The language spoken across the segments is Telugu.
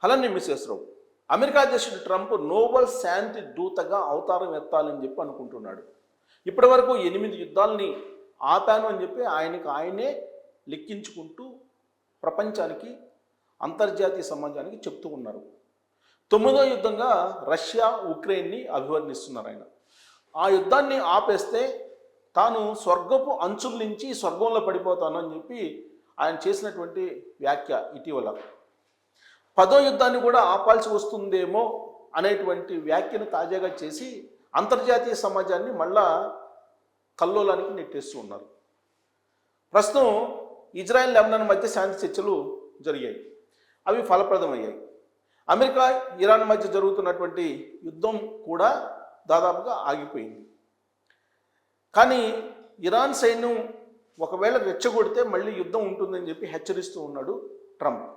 అలానే మిస్సెస్రావు అమెరికా అధ్యక్షుడు ట్రంప్ నోబెల్ శాంతి దూతగా అవతారం ఎత్తాలని చెప్పి అనుకుంటున్నాడు. ఇప్పటి వరకు 8 యుద్ధాలని ఆపాను అని చెప్పి ఆయనే లెక్కించుకుంటూ ప్రపంచానికి అంతర్జాతీయ సమాజానికి చెప్తూ ఉన్నారు. 9వ యుద్ధంగా రష్యా ఉక్రెయిన్ని అభివర్ణిస్తున్నారు ఆయన. ఆ యుద్ధాన్ని ఆపేస్తే తాను స్వర్గపు అంచుల నుంచి స్వర్గంలో పడిపోతాను అని చెప్పి ఆయన చేసినటువంటి వ్యాఖ్య ఇటీవల. 10వ యుద్ధాన్ని కూడా ఆపాల్సి వస్తుందేమో అనేటువంటి వ్యాఖ్యను తాజాగా చేసి అంతర్జాతీయ సమాజాన్ని మళ్ళా కల్లోలానికి నెట్టేస్తూ ఉన్నారు. ప్రస్తుతం ఇజ్రాయెల్ లెబనాన్ మధ్య శాంతి చర్చలు జరిగాయి. అవి ఫలప్రదమయ్యాయి. అమెరికా ఇరాన్ మధ్య జరుగుతున్నటువంటి యుద్ధం కూడా దాదాపుగా ఆగిపోయింది. కానీ ఇరాన్ సైన్యం ఒకవేళ రెచ్చగొడితే మళ్ళీ యుద్ధం ఉంటుందని చెప్పి హెచ్చరిస్తూ ఉన్నాడు ట్రంప్.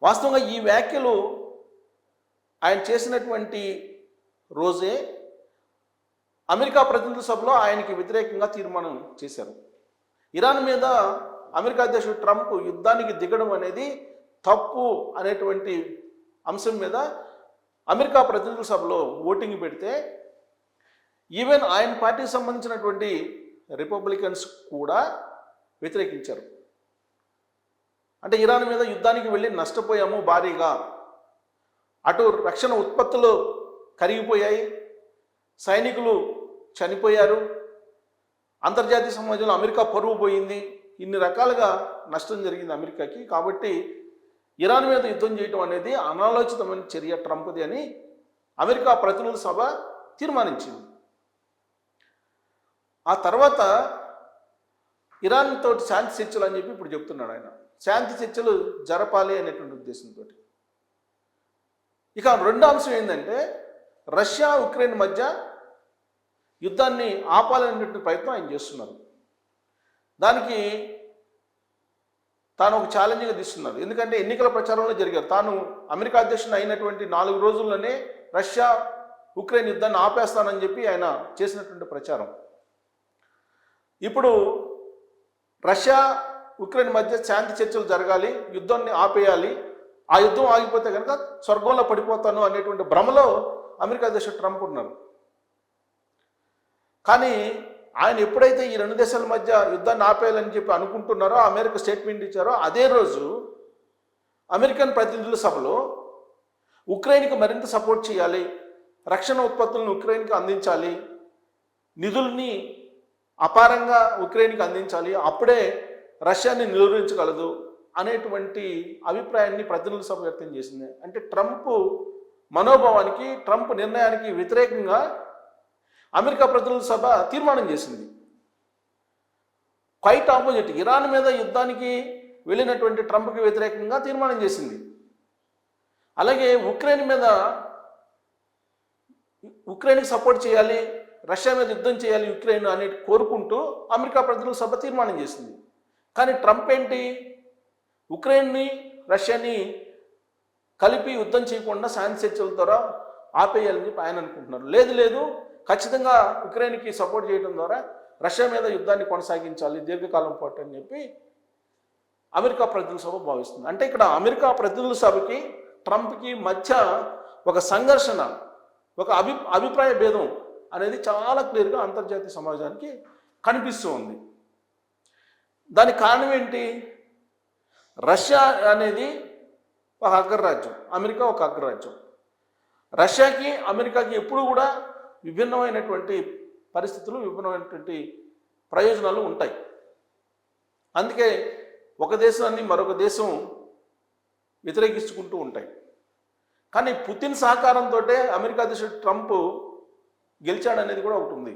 వాస్తవంగా ఈ వ్యాఖ్యలు ఆయన చేసినటువంటి రోజే అమెరికా ప్రతినిధుల సభలో ఆయనకి వ్యతిరేకంగా తీర్మానం చేశారు. ఇరాన్ మీద అమెరికా అధ్యక్షుడు ట్రంప్ యుద్ధానికి దిగడం అనేది తప్పు అనేటువంటి అంశం మీద అమెరికా ప్రతినిధుల సభలో ఓటింగ్ పెడితే ఈవెన్ ఆయన పార్టీకి సంబంధించినటువంటి రిపబ్లికన్స్ కూడా వ్యతిరేకించారు. అంటే ఇరాన్ మీద యుద్ధానికి వెళ్ళి నష్టపోయాము భారీగా, అటు రక్షణ ఉత్పత్తులు కరిగిపోయాయి, సైనికులు చనిపోయారు, అంతర్జాతీయ సమాజంలో అమెరికా పరువు పోయింది, ఇన్ని రకాలుగా నష్టం జరిగింది అమెరికాకి. కాబట్టి ఇరాన్ మీద యుద్ధం చేయడం అనేది అనాలోచితమైన చర్య ట్రంప్ది అని అమెరికా ప్రతినిధుల సభ తీర్మానించింది. ఆ తర్వాత ఇరాన్ తోటి శాంతి చర్చలు అని చెప్పి ఇప్పుడు చెప్తున్నాడు ఆయన. శాంతి చర్చలు జరపాలి అనేటువంటి ఉద్దేశంతో. ఇక రెండో అంశం ఏంటంటే రష్యా ఉక్రెయిన్ మధ్య యుద్ధాన్ని ఆపాలనేటువంటి ప్రయత్నం ఆయన చేస్తున్నారు. దానికి తాను ఒక ఛాలెంజ్గా తీస్తున్నారు. ఎందుకంటే ఎన్నికల ప్రచారంలో జరిగారు. తాను అమెరికా అధ్యక్షుడు అయినటువంటి 4 రోజుల్లోనే రష్యా ఉక్రెయిన్ యుద్ధాన్ని ఆపేస్తానని చెప్పి ఆయన చేసినటువంటి ప్రచారం. ఇప్పుడు రష్యా ఉక్రెయిన్ మధ్య శాంతి చర్చలు జరగాలి, యుద్ధాన్ని ఆపేయాలి, ఆ యుద్ధం ఆగిపోతే కనుక స్వర్గంలో పడిపోతాను అనేటువంటి భ్రమలో అమెరికా అధ్యక్షుడు ట్రంప్ ఉన్నారు. కానీ ఆయన ఎప్పుడైతే ఈ 2 దేశాల మధ్య యుద్ధాన్ని ఆపేయాలని చెప్పి అనుకుంటున్నారో, అమెరికా స్టేట్మెంట్ ఇచ్చారో, అదే రోజు అమెరికన్ ప్రతినిధుల సభలో ఉక్రెయిన్కి మరింత సపోర్ట్ చేయాలి, రక్షణ ఉత్పత్తులను ఉక్రెయిన్కి అందించాలి, నిధుల్ని అపారంగా ఉక్రెయిన్కి అందించాలి, అప్పుడే రష్యాని నిలువరించగలదు అనేటువంటి అభిప్రాయాన్ని ప్రతినిధుల సభ వ్యక్తం చేసింది. అంటే ట్రంప్ మనోభావానికి, ట్రంప్ నిర్ణయానికి వ్యతిరేకంగా అమెరికా ప్రతినిధుల సభ తీర్మానం చేసింది. క్వైట్ ఆపోజిట్, ఇరాన్ మీద యుద్ధానికి వెళ్ళినటువంటి ట్రంప్కి వ్యతిరేకంగా తీర్మానం చేసింది. అలాగే ఉక్రెయిన్కి సపోర్ట్ చేయాలి, రష్యా మీద యుద్ధం చేయాలి ఉక్రెయిన్ అని కోరుకుంటూ అమెరికా ప్రతినిధుల సభ తీర్మానం చేసింది. కానీ ట్రంప్ ఏంటి, ఉక్రెయిన్ని రష్యాని కలిపి యుద్ధం చేయకుండా శాంతి చర్చల ద్వారా ఆపేయాలని చెప్పి ఆయన అనుకుంటున్నారు. లేదు, ఖచ్చితంగా ఉక్రెయిన్కి సపోర్ట్ చేయడం ద్వారా రష్యా మీద యుద్ధాన్ని కొనసాగించాలి దీర్ఘకాలం పాటు అని చెప్పి అమెరికా ప్రతినిధుల సభ భావిస్తుంది. అంటే ఇక్కడ అమెరికా ప్రతినిధుల సభకి ట్రంప్కి మధ్య ఒక సంఘర్షణ, ఒక అభిప్రాయ భేదం అనేది చాలా క్లియర్గా అంతర్జాతీయ సమాజానికి కనిపిస్తూ ఉంది. దానికి కారణం ఏంటి? రష్యా అనేది ఒక అగ్రరాజ్యం, అమెరికా ఒక అగ్రరాజ్యం. రష్యాకి అమెరికాకి ఎప్పుడు కూడా విభిన్నమైనటువంటి పరిస్థితులు, విభిన్నమైనటువంటి ప్రయోజనాలు ఉంటాయి. అందుకే ఒక దేశాన్ని మరొక దేశం వ్యతిరేకించుకుంటూ ఉంటాయి. కానీ పుతిన్ సహకారంతో అమెరికా అధ్యక్షుడు ట్రంప్ గెలిచాడనేది కూడా ఒకటి ఉంది.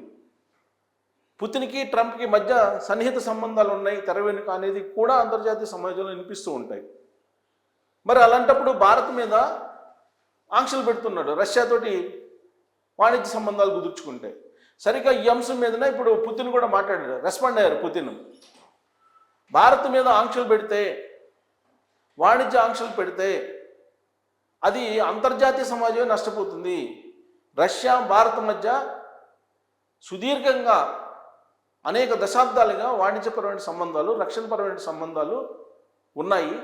పుతిన్కి ట్రంప్కి మధ్య సన్నిహిత సంబంధాలు ఉన్నాయి తెర వెనుక అనేది కూడా అంతర్జాతీయ సమాజంలో వినిపిస్తూ ఉంటాయి. మరి అలాంటప్పుడు భారత్ మీద ఆంక్షలు పెడుతున్నాడు, రష్యాతోటి వాణిజ్య సంబంధాలు కుదుర్చుకుంటే. సరిగ్గా ఈ అంశం మీదనే ఇప్పుడు పుతిన్ కూడా మాట్లాడారు, రెస్పాండ్ అయ్యారు పుతిన్. భారత్ మీద ఆంక్షలు పెడితే, వాణిజ్య ఆంక్షలు పెడితే అది అంతర్జాతీయ సమాజమే నష్టపోతుంది. రష్యా భారత్ మధ్య సుదీర్ఘంగా అనేక దశాబ్దాలుగా వాణిజ్యపరమైన సంబంధాలు, రక్షణపరమైన సంబంధాలు ఉన్నాయి.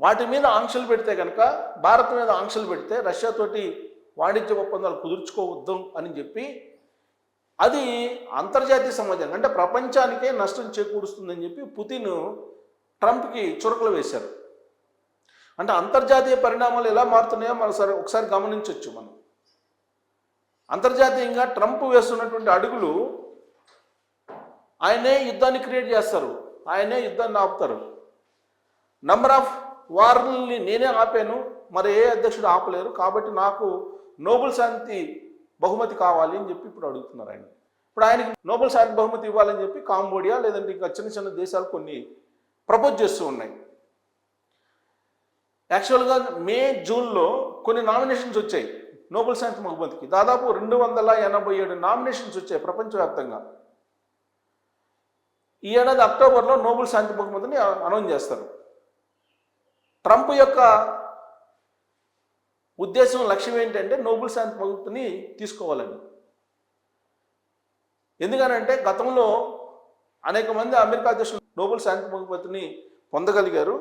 వాటి మీద ఆంక్షలు పెడితే కనుక, భారత్ మీద ఆంక్షలు పెడితే రష్యాతోటి వాణిజ్య ఒప్పందాలు కుదుర్చుకోవద్దు అని చెప్పి, అది అంతర్జాతీయ సమాజానికి అంటే ప్రపంచానికే నష్టం చేకూరుస్తుందని చెప్పి పుతిన్ ట్రంప్కి చురకలు వేశారు. అంటే అంతర్జాతీయ పరిణామాలు ఎలా మారుతున్నాయో మనం ఒకసారి గమనించవచ్చు. మనం అంతర్జాతీయంగా ట్రంప్ వేస్తున్నటువంటి అడుగులు, ఆయనే యుద్ధాన్ని క్రియేట్ చేస్తారు, ఆయనే యుద్ధాన్ని ఆపుతారు. నంబర్ ఆఫ్ వార్లని నేనే ఆపాను, మరి ఏ అధ్యక్షుడు ఆపలేరు, కాబట్టి నాకు నోబెల్ శాంతి బహుమతి కావాలి అని చెప్పి ఇప్పుడు అడుగుతున్నారు ఆయన. ఇప్పుడు ఆయనకి నోబెల్ శాంతి బహుమతి ఇవ్వాలని చెప్పి కాంబోడియా లేదంటే ఇంకా చిన్న చిన్న దేశాలు కొన్ని ప్రపోజ్ చేస్తూ ఉన్నాయి. యాక్చువల్గా మే జూన్లో కొన్ని నామినేషన్స్ వచ్చాయి నోబెల్ శాంతి బహుమతికి. దాదాపు 287 నామినేషన్స్ వచ్చాయి ప్రపంచవ్యాప్తంగా. ఈ ఏడాది అక్టోబర్లో నోబెల్ శాంతి బహుమతిని అనౌన్స్ చేస్తారు. ట్రంప్ యొక్క ఉద్దేశం, లక్ష్యం ఏంటంటే నోబెల్ శాంతి బహుమతిని తీసుకోవాలని. ఎందుకనంటే గతంలో అనేక మంది అమెరికా అధ్యక్షులు నోబెల్ శాంతి బహుమతిని పొందగలిగారు.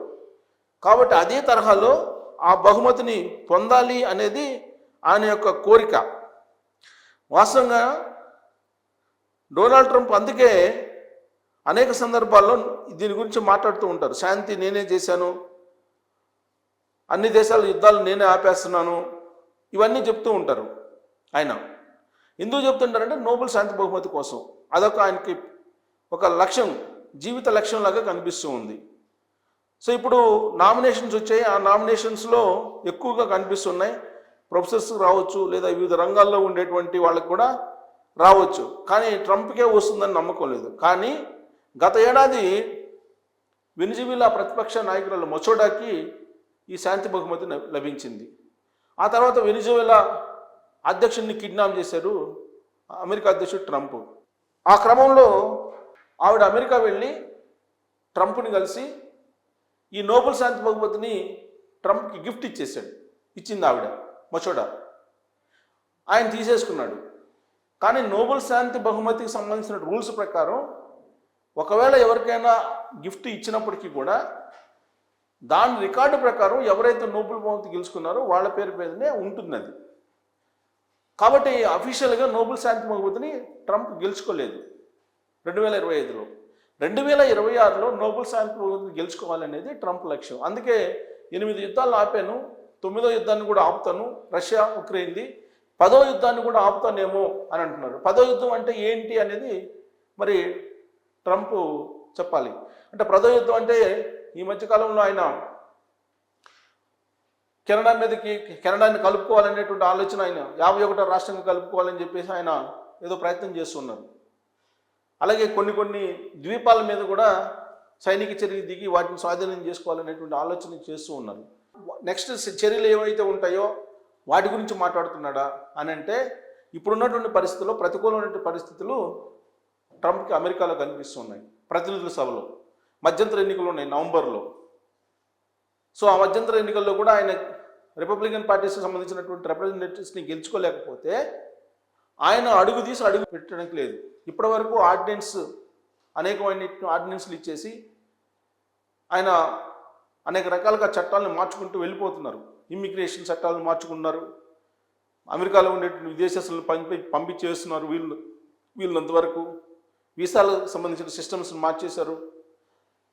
కాబట్టి అదే తరహాలో ఆ బహుమతిని పొందాలి అనేది ఆయన యొక్క కోరిక. వాస్తవంగా డొనాల్డ్ ట్రంప్ అందుకే అనేక సందర్భాల్లో దీని గురించి మాట్లాడుతూ ఉంటారు. శాంతి నేనే చేశాను, అన్ని దేశాల యుద్ధాలు నేనే ఆపేస్తున్నాను, ఇవన్నీ చెప్తూ ఉంటారు ఆయన. ఎందుకు చెప్తుంటారంటే నోబెల్ శాంతి బహుమతి కోసం. అదొక ఆయనకి ఒక లక్ష్యం, జీవిత లక్ష్యం లాగా కనిపిస్తూ ఉంది. సో ఇప్పుడు నామినేషన్స్ వచ్చాయి. ఆ నామినేషన్స్లో ఎక్కువగా కనిపిస్తున్నాయి. ప్రొఫెసర్స్ రావచ్చు, లేదా వివిధ రంగాల్లో ఉండేటువంటి వాళ్ళకి కూడా రావచ్చు. కానీ ట్రంప్కే వస్తుందని నమ్మకం లేదు. కానీ గత ఏడాది వెనిజువేలా ప్రతిపక్ష నాయకురాలు మొచోడాకి ఈ శాంతి బహుమతి లభించింది. ఆ తర్వాత వెనిజువేలా అధ్యక్షుడిని కిడ్నాప్ చేశారు అమెరికా అధ్యక్షుడు ట్రంప్. ఆ క్రమంలో ఆవిడ అమెరికా వెళ్ళి ట్రంప్ని కలిసి ఈ నోబెల్ శాంతి బహుమతిని ట్రంప్కి గిఫ్ట్ ఇచ్చింది ఆవిడ మొచోడా. ఆయన తీసేసుకున్నాడు. కానీ నోబెల్ శాంతి బహుమతికి సంబంధించిన రూల్స్ ప్రకారం ఒకవేళ ఎవరికైనా గిఫ్ట్ ఇచ్చినప్పటికీ కూడా దాని రికార్డు ప్రకారం ఎవరైతే నోబెల్ బహుమతి గెలుచుకున్నారో వాళ్ళ పేరు మీదనే ఉంటుంది అది. కాబట్టి అఫీషియల్గా నోబెల్ శాంతి బహుమతిని ట్రంప్ గెలుచుకోలేదు 2025లో. 2026లో నోబెల్ శాంతి బహుమతిని గెలుచుకోవాలనేది ట్రంప్ లక్ష్యం. అందుకే 8 యుద్ధాలను ఆపాను, 9వ యుద్ధాన్ని కూడా ఆపుతాను, రష్యా ఉక్రెయిన్ది, 10వ యుద్ధాన్ని కూడా ఆపుతానేమో అని అంటున్నారు. 10వ యుద్ధం అంటే ఏంటి అనేది మరి ట్రంప్ చెప్పాలి. అంటే 10వ యుద్ధం అంటే ఈ మధ్యకాలంలో ఆయన కెనడాని కలుపుకోవాలనేటువంటి ఆలోచన, ఆయన 51వ రాష్ట్రంగా కలుపుకోవాలని చెప్పేసి ఆయన ఏదో ప్రయత్నం చేస్తున్నారు. అలాగే కొన్ని ద్వీపాల మీద కూడా సైనిక చర్య దిగి వాటిని స్వాధీనం చేసుకోవాలనేటువంటి ఆలోచన చేస్తూ ఉన్నారు. నెక్స్ట్ చర్యలు ఏవైతే ఉంటాయో వాటి గురించి మాట్లాడుతున్నాడా అని అంటే, ఇప్పుడున్నటువంటి పరిస్థితుల్లో ప్రతికూలమైనటువంటి పరిస్థితులు ట్రంప్కి అమెరికాలో కనిపిస్తున్నాయి. ప్రతినిధుల సభలో మధ్యంతర ఎన్నికలు ఉన్నాయి నవంబర్లో. సో ఆ మధ్యంతర ఎన్నికల్లో కూడా ఆయన రిపబ్లికన్ పార్టీకి సంబంధించినటువంటి రిప్రజెంటేటివ్స్ని గెలుచుకోలేకపోతే ఆయన అడుగు పెట్టడానికి లేదు. ఇప్పటి వరకు అనేకమైన ఆర్డినెన్స్లు ఇచ్చేసి ఆయన అనేక రకాలుగా చట్టాలను మార్చుకుంటూ వెళ్ళిపోతున్నారు. ఇమ్మిగ్రేషన్ చట్టాలను మార్చుకున్నారు, అమెరికాలో ఉండేటువంటి విదేశస్తులను పంపించేస్తున్నారు. వీళ్ళంతవరకు వీసాలకు సంబంధించిన సిస్టమ్స్ని మార్చేశారు,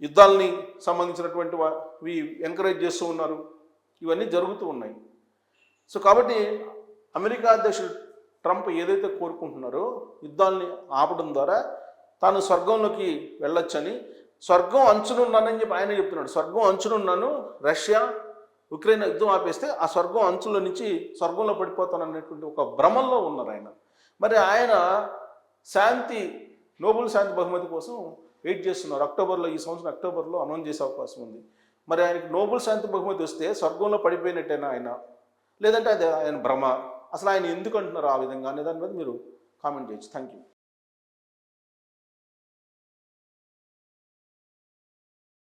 యుద్ధాలని సంబంధించినటువంటివి ఎంకరేజ్ చేస్తూ ఉన్నారు. ఇవన్నీ జరుగుతూ ఉన్నాయి. సో కాబట్టి అమెరికా అధ్యక్షుడు ట్రంప్ ఏదైతే కోరుకుంటున్నారో యుద్ధాలని ఆపడం ద్వారా తాను స్వర్గంలోకి వెళ్ళొచ్చని, స్వర్గం అంచునున్నానని చెప్పి ఆయన చెప్తున్నాడు. స్వర్గం అంచునున్నాను, రష్యా ఉక్రెయిన్ యుద్ధం ఆపేస్తే ఆ స్వర్గం అంచుల నుంచి స్వర్గంలో పడిపోతాననేటువంటి ఒక భ్రమంలో ఉన్నారు ఆయన. మరి ఆయన నోబెల్ శాంతి బహుమతి కోసం వెయిట్ చేస్తున్నారు. ఈ సంవత్సరం అక్టోబర్లో అనౌన్స్ చేసే అవకాశం ఉంది. మరి ఆయనకి నోబెల్ శాంతి బహుమతి వస్తే స్వర్గంలో పడిపోయినట్టేనా ఆయన, లేదంటే అది ఆయన భ్రమ? అసలు ఆయన ఎందుకు అంటున్నారు ఆ విధంగా అనే దాని మీద మీరు కామెంట్ చేయొచ్చు. Thank you.